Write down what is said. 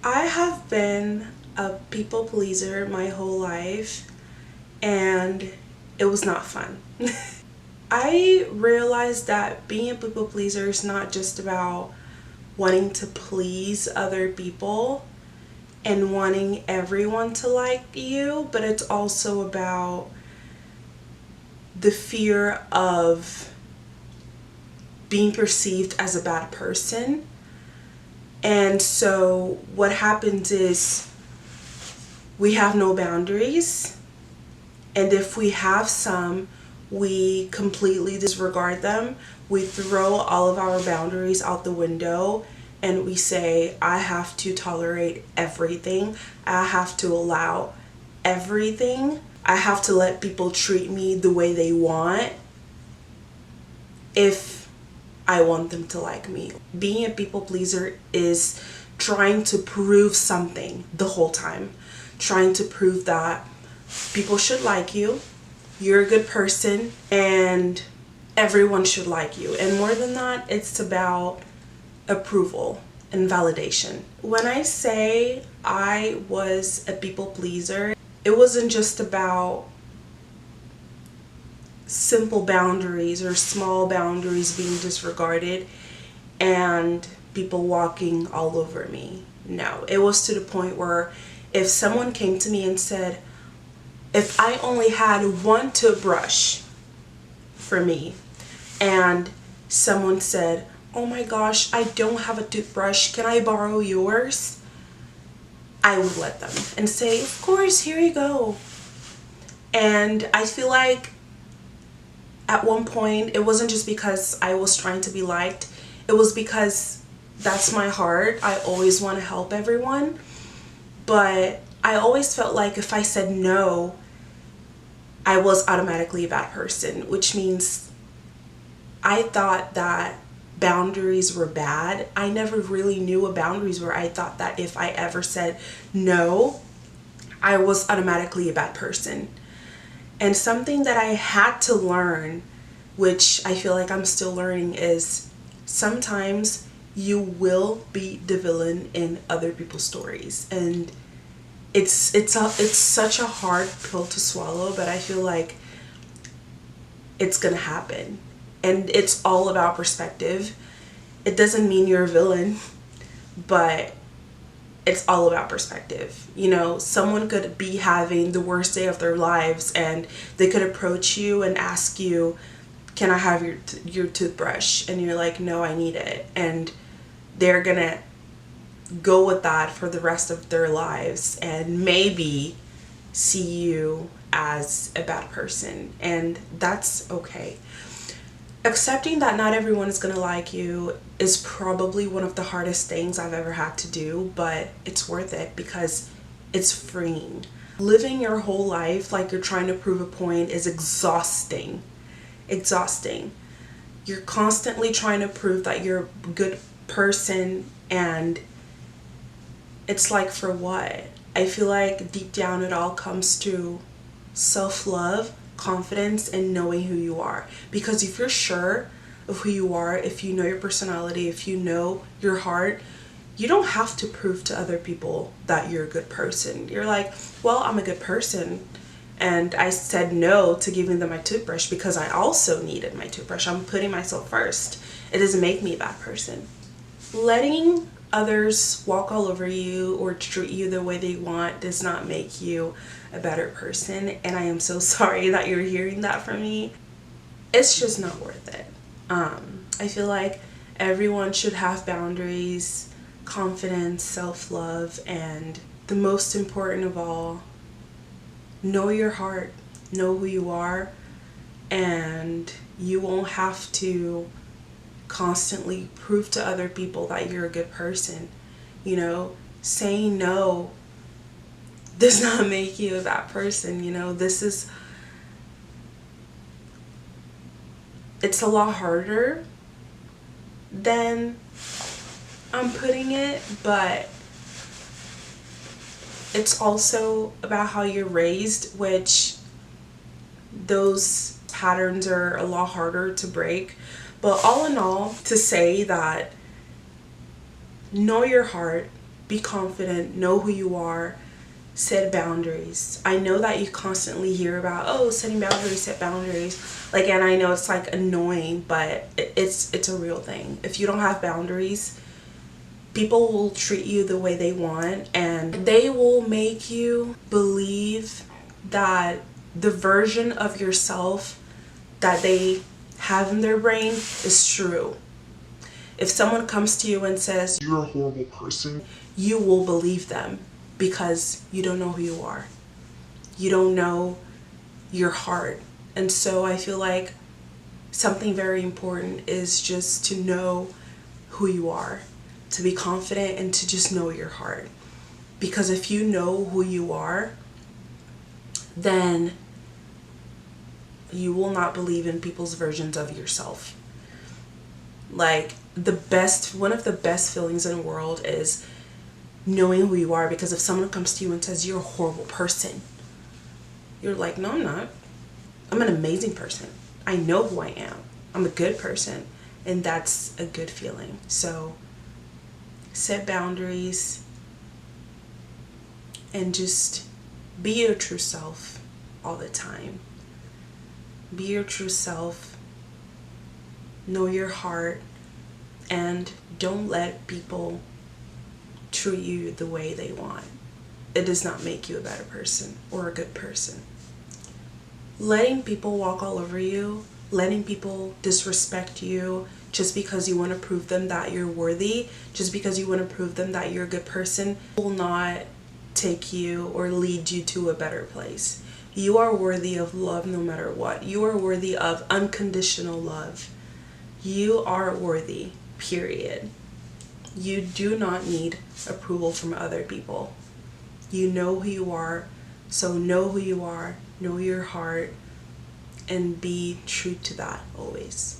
I have been a people pleaser my whole life, and it was not fun. I realized that being a people pleaser is not just about wanting to please other people and wanting everyone to like you, but it's also about the fear of being perceived as a bad person. And so what happens is we have no boundaries, and if we have some, we completely disregard them. We throw all of our boundaries out the window and we say, I have to tolerate everything. I have to allow everything. I have to let people treat me the way they want if I want them to like me. Being a people pleaser is trying to prove something the whole time, trying to prove that people should like you, you're a good person, and everyone should like you. And more than that, it's about approval and validation. When I say I was a people pleaser, it wasn't just about simple boundaries or small boundaries being disregarded and people walking all over me. No, it was to the point where if someone came to me and said, if I only had one toothbrush for me, and someone said, oh my gosh, I don't have a toothbrush, can I borrow yours? I would let them and say, of course, here you go. And I feel like at one point, it wasn't just because I was trying to be liked, it was because that's my heart. I always want to help everyone. But I always felt like if I said no, I was automatically a bad person, which means I thought that boundaries were bad. I never really knew what boundaries were. I thought that if I ever said no, I was automatically a bad person. And something that I had to learn, which I feel like I'm still learning, is sometimes you will be the villain in other people's stories. And it's such a hard pill to swallow, but I feel like it's gonna happen. And it's all about perspective. It doesn't mean you're a villain, but it's all about perspective. You know, someone could be having the worst day of their lives and they could approach you and ask you, can I have your toothbrush? And you're like, no, I need it. And they're gonna go with that for the rest of their lives and maybe see you as a bad person. And that's okay. Accepting that not everyone is going to like you is probably one of the hardest things I've ever had to do, but it's worth it because it's freeing. Living your whole life like you're trying to prove a point is exhausting. Exhausting. You're constantly trying to prove that you're a good person, and it's like, for what? I feel like deep down it all comes to self-love, confidence, and knowing who you are. Because if you're sure of who you are, if you know your personality, if you know your heart, you don't have to prove to other people that you're a good person. You're like, well, I'm a good person, and I said no to giving them my toothbrush because I also needed my toothbrush. I'm putting myself first. It doesn't make me a bad person. Letting others walk all over you or treat you the way they want does not make you a better person, and I am so sorry that you're hearing that from me. It's just not worth it. I feel like everyone should have boundaries, confidence, self-love, and the most important of all, know your heart, know who you are, and you won't have to constantly prove to other people that you're a good person. You know, saying no does not make you a bad person. You know, it's a lot harder than I'm putting it, but it's also about how you're raised, which those patterns are a lot harder to break. But all in all, to say that know your heart, be confident, know who you are, set boundaries. I know that you constantly hear about, oh, setting boundaries, set boundaries. Like, and I know it's like annoying, but it's a real thing. If you don't have boundaries, people will treat you the way they want, and they will make you believe that the version of yourself that they have in their brain is true. If someone comes to you and says, "You're a horrible person," you will believe them because you don't know who you are. You don't know your heart. And so I feel like something very important is just to know who you are, to be confident, and to just know your heart. Because if you know who you are, then you will not believe in people's versions of yourself. Like, one of the best feelings in the world is knowing who you are, because if someone comes to you and says, "You're a horrible person," you're like, "No, I'm not. I'm an amazing person. I know who I am. I'm a good person." And that's a good feeling. So set boundaries and just be your true self all the time. Be your true self. Know your heart, and don't let people treat you the way they want. It does not make you a better person or a good person. Letting people walk all over you, letting people disrespect you just because you want to prove them that you're worthy, just because you want to prove them that you're a good person, will not take you or lead you to a better place. You are worthy of love no matter what. You are worthy of unconditional love. You are worthy, period. You do not need approval from other people. You know who you are, so know who you are, know your heart, and be true to that always.